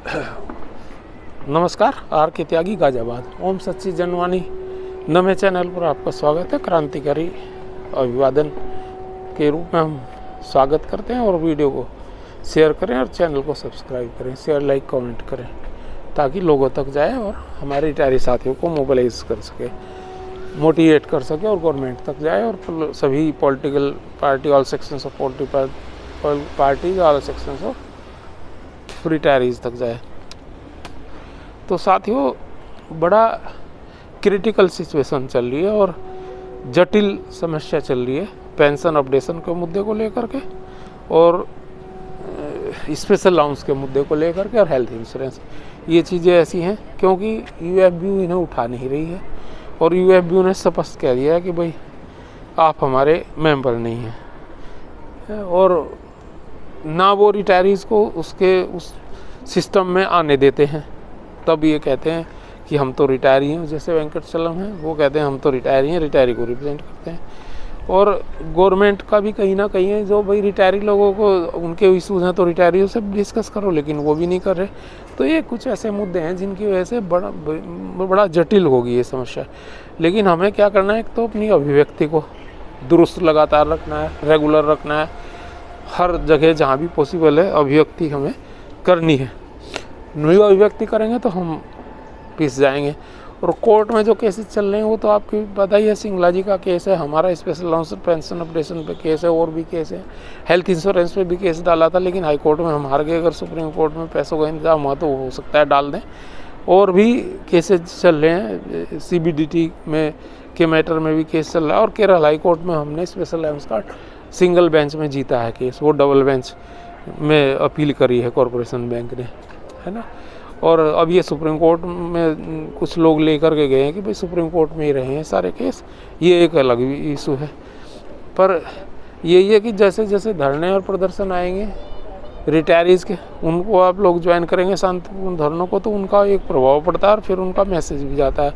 नमस्कार, आर के त्यागी गाजियाबाद। ओम सच्ची जनवाणी नमे चैनल पर आपका स्वागत है। क्रांतिकारी अभिवादन के रूप में हम स्वागत करते हैं और वीडियो को शेयर करें और चैनल को सब्सक्राइब करें, शेयर लाइक कमेंट करें ताकि लोगों तक जाए और हमारे रिटायरी साथियों को मोबिलाइज कर सके, मोटिवेट कर सके और गवर्नमेंट तक जाए और सभी political party, all sections of political parties, all sections of retirees तक जाए। तो साथियों, बड़ा क्रिटिकल सिचुएशन चल रही है और जटिल समस्या चल रही है पेंशन अपडेशन के मुद्दे को लेकर के और स्पेशल अलाउंस के मुद्दे को लेकर के और हेल्थ इंश्योरेंस। ये चीज़ें ऐसी हैं क्योंकि यूएफबीयू इन्हें उठा नहीं रही है और यूएफबीयू ने स्पष्ट कह दिया है कि भाई आप हमारे मेंबर नहीं हैं और ना वो रिटायरीज़ को उस सिस्टम में आने देते हैं। तब ये कहते हैं कि हम तो रिटायरी हैं, जैसे वेंकटचलम हैं वो कहते हैं हम तो रिटायरी हैं, रिटायरी को रिप्रेजेंट करते हैं। और गवर्नमेंट का भी कहीं ना कहीं है जो भाई रिटायरी लोगों को उनके इशूज़ हैं तो रिटायरियों से डिस्कस करो, लेकिन वो भी नहीं कर रहे। तो ये कुछ ऐसे मुद्दे हैं जिनकी वजह से बड़ा जटिल होगी ये समस्या। लेकिन हमें क्या करना है, एक तो अपनी अभिव्यक्ति को दुरुस्त लगातार रखना है, रेगुलर रखना है, हर जगह जहाँ भी पॉसिबल है अभिव्यक्ति हमें करनी है। नहीं अभिव्यक्ति करेंगे तो हम पिस जाएंगे। और कोर्ट में जो केसेस चल रहे हैं वो तो आपको पता ही है, सिंगला जी का केस है, हमारा स्पेशल अलाउंस पेंशन अपडेशन पे केस है, और भी केस है, हेल्थ इंश्योरेंस पे भी केस डाला था लेकिन हाई कोर्ट में हम हार गए। अगर सुप्रीम कोर्ट में पैसों का इंतजाम हुआ तो हो सकता है डाल दें। और भी केसेस चल रहे हैं, CBDT में के मैटर में भी केस चल रहा है और केरल हाई कोर्ट में हमने स्पेशल अलाउंस का सिंगल बेंच में जीता है केस, वो डबल बेंच में अपील करी है कॉरपोरेशन बैंक ने, है ना। और अब ये सुप्रीम कोर्ट में कुछ लोग लेकर के गए हैं कि भाई सुप्रीम कोर्ट में ही रहे हैं सारे केस, ये एक अलग इशू है। पर यही है कि जैसे जैसे धरने और प्रदर्शन आएंगे रिटायरीज़ के, उनको आप लोग ज्वाइन करेंगे शांतिपूर्ण धरनों को, तो उनका एक प्रभाव पड़ता है और फिर उनका मैसेज भी जाता है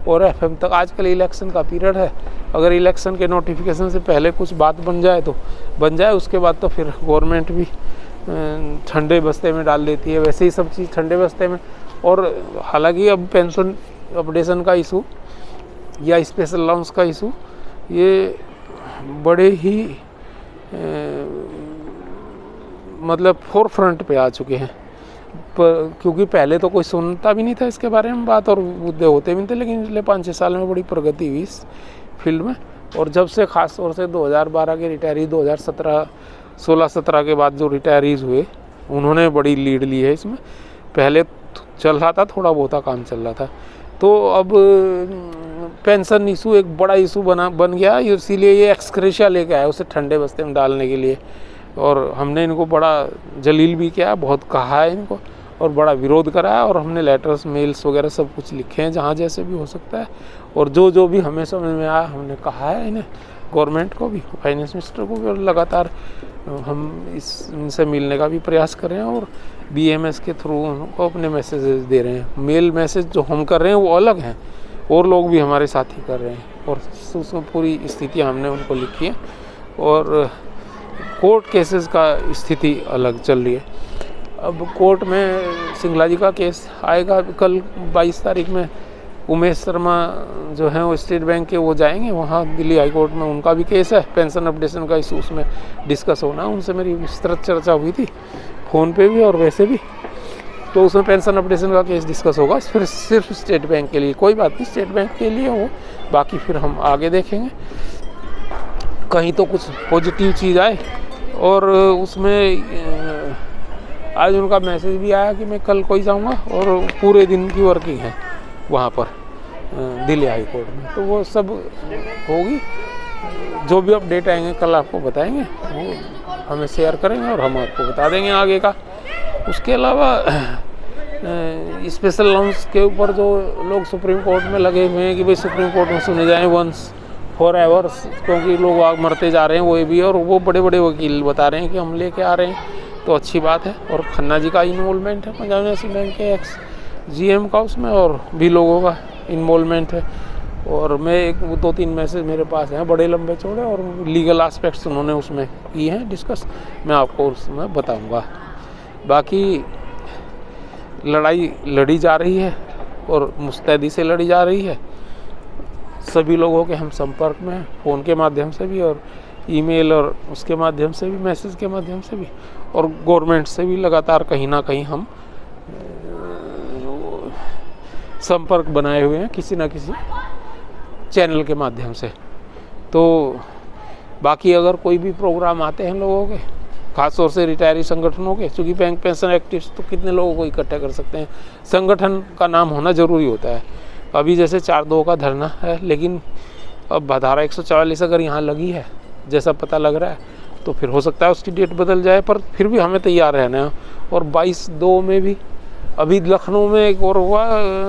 और FM तक। आजकल इलेक्शन का पीरियड है, अगर इलेक्शन के नोटिफिकेशन से पहले कुछ बात बन जाए तो बन जाए, उसके बाद तो फिर गवर्नमेंट भी ठंडे बस्ते में डाल देती है। वैसे ही सब चीज़ ठंडे बस्ते में। और हालांकि अब पेंशन अपडेशन का इशू या स्पेशल अलाउंस का इशू ये बड़े ही मतलब फोर फ्रंट पे आ चुके हैं, क्योंकि पहले तो कोई सुनता भी नहीं था इसके बारे में बात और मुद्दे होते भी नहीं थे, लेकिन पिछले 5-6 साल में बड़ी प्रगति हुई इस फील्ड में। और जब से ख़ास तौर से 2012 के रिटायरी, 2016 के बाद जो रिटायरीज़ हुए उन्होंने बड़ी लीड ली है इसमें। पहले चल रहा था, थोड़ा बहुत काम चल रहा था, तो अब पेंशन इशू एक बड़ा इशू बन गया, इसीलिए ये एक्सक्रेशिया लेके आया उसे ठंडे बस्ते में डालने के लिए। और हमने इनको बड़ा जलील भी किया, बहुत कहा है इनको और बड़ा विरोध करा है, और हमने लेटर्स, मेल्स वगैरह सब कुछ लिखे हैं जहाँ जैसे भी हो सकता है। और जो भी हमें समझ में आया हमने कहा है इन्हें, गवर्नमेंट को भी, फाइनेंस मिनिस्टर को भी, और लगातार हम इनसे मिलने का भी प्रयास कर रहे हैं और BMS के थ्रू उनको अपने मैसेजेस दे रहे हैं। मेल मैसेज जो हम कर रहे हैं वो अलग हैं, और लोग भी हमारे साथी कर रहे हैं, और उसमें पूरी स्थिति हमने उनको लिखी है। और कोर्ट केसेस का स्थिति अलग चल रही है। अब कोर्ट में सिंगला जी का केस आएगा कल 22 तारीख में। उमेश शर्मा जो हैं वो स्टेट बैंक के, वो जाएंगे वहाँ दिल्ली हाई कोर्ट में, उनका भी केस है पेंशन अपडेशन का इशू, उसमें डिस्कस होना। उनसे मेरी विस्तृत चर्चा हुई थी फ़ोन पे भी और वैसे भी, तो उसमें पेंशन अपडेशन का केस डिस्कस होगा। फिर सिर्फ स्टेट बैंक के लिए, कोई बात नहीं, स्टेट बैंक के लिए हो, बाकी फिर हम आगे देखेंगे कहीं तो कुछ पॉजिटिव चीज़ आए। और उसमें आज उनका मैसेज भी आया कि मैं कल को ही जाऊँगा और पूरे दिन की वर्किंग है वहाँ पर दिल्ली हाई कोर्ट में, तो वो सब होगी। जो भी अपडेट आएंगे कल आपको बताएंगे, वो हमें शेयर करेंगे और हम आपको बता देंगे आगे का। उसके अलावा स्पेशल अलाउंस के ऊपर जो लोग सुप्रीम कोर्ट में लगे हुए हैं कि भाई सुप्रीम कोर्ट में सुने जाएं वंस फॉर एवर, क्योंकि लोग आग मरते जा रहे हैं, वो भी, और वो बड़े बड़े वकील बता रहे हैं कि हम लेके आ रहे हैं, तो अच्छी बात है। और खन्ना जी का इन्वॉल्वमेंट है पंजाब नेशनल बैंक के GM का उसमें, और भी लोगों का इन्वॉल्वमेंट है। और मैं 2-3 मैसेज मेरे पास हैं बड़े लंबे चौड़े, और लीगल एस्पेक्ट्स उन्होंने उसमें किए हैं डिस्कस, मैं आपको उसमें बताऊंगा। बाकी लड़ाई लड़ी जा रही है और मुस्तैदी से लड़ी जा रही है। सभी लोगों के हम संपर्क में हैं, फ़ोन के माध्यम से भी और ईमेल और उसके माध्यम से भी, मैसेज के माध्यम से भी, और गवर्नमेंट से भी लगातार कहीं ना कहीं हम संपर्क बनाए हुए हैं किसी न किसी चैनल के माध्यम से। तो बाकी अगर कोई भी प्रोग्राम आते हैं लोगों के, खासतौर से रिटायरी संगठनों के, चूँकि बैंक पेंशन एक्टिविस्ट तो कितने लोगों को इकट्ठा कर सकते हैं, संगठन का नाम होना ज़रूरी होता है। अभी जैसे 4-2 का धरना है, लेकिन अब धारा 144 अगर यहाँ लगी है जैसा पता लग रहा है, तो फिर हो सकता है उसकी डेट बदल जाए, पर फिर भी हमें तैयार रहना है। और 22/2 में भी अभी लखनऊ में एक और हुआ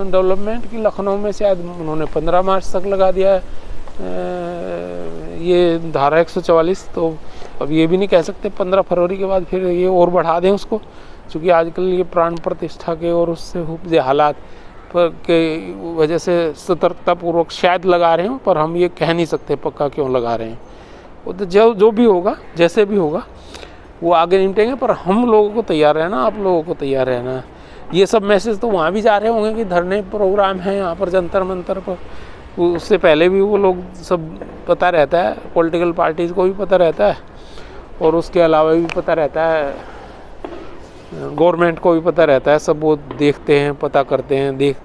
डेवलपमेंट की, लखनऊ में शायद उन्होंने 15 मार्च तक लगा दिया है ये धारा 144। तो अब ये भी नहीं कह सकते 15 फरवरी के बाद फिर ये और बढ़ा दें उसको, क्योंकि आजकल ये प्राण प्रतिष्ठा के और उससे उपजे हालात पर के वजह से सतर्कतापूर्वक शायद लगा रहे हो, पर हम ये कह नहीं सकते पक्का क्यों लगा रहे हैं। वो तो जो भी होगा, जैसे भी होगा, वो आगे निपटेंगे, पर हम लोगों को तैयार रहना, आप लोगों को तैयार रहना। ये सब मैसेज तो वहाँ भी जा रहे होंगे कि धरने प्रोग्राम है यहाँ पर जंतर मंतर पर, उससे पहले भी वो लोग सब पता रहता है, पॉलिटिकल पार्टीज़ को भी पता रहता है, और उसके अलावा भी पता रहता है, गवर्नमेंट को भी पता रहता है। सब वो देखते हैं, पता करते हैं,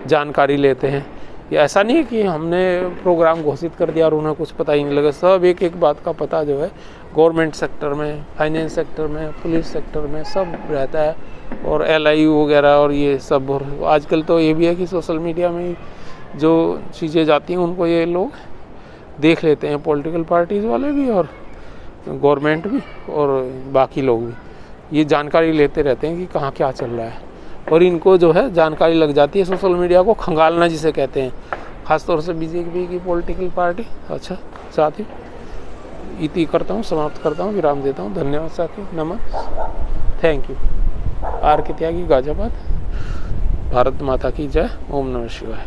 जानकारी लेते हैं। ये ऐसा नहीं है कि हमने प्रोग्राम घोषित कर दिया और उन्हें कुछ पता ही नहीं लगा। सब एक एक बात का पता जो है गवर्नमेंट सेक्टर में, फाइनेंस सेक्टर में, पुलिस सेक्टर में सब रहता है, और LIU वगैरह और ये सब। और आजकल तो ये भी है कि सोशल मीडिया में जो चीज़ें जाती हैं उनको ये लोग देख लेते हैं, पॉलिटिकल पार्टीज़ वाले भी और गवर्नमेंट भी और बाकी लोग भी ये जानकारी लेते रहते हैं कि कहाँ क्या चल रहा है, और इनको जो है जानकारी लग जाती है। सोशल मीडिया को खंगालना जिसे कहते हैं, ख़ासतौर से BJP की पॉलिटिकल पार्टी। अच्छा साथियों, इति करता हूँ, समाप्त करता हूँ, विराम देता हूँ। धन्यवाद साथियों, नमन, थैंक यू। R के त्यागी, गाजियाबाद। भारत माता की जय। ओम नमः शिवाय।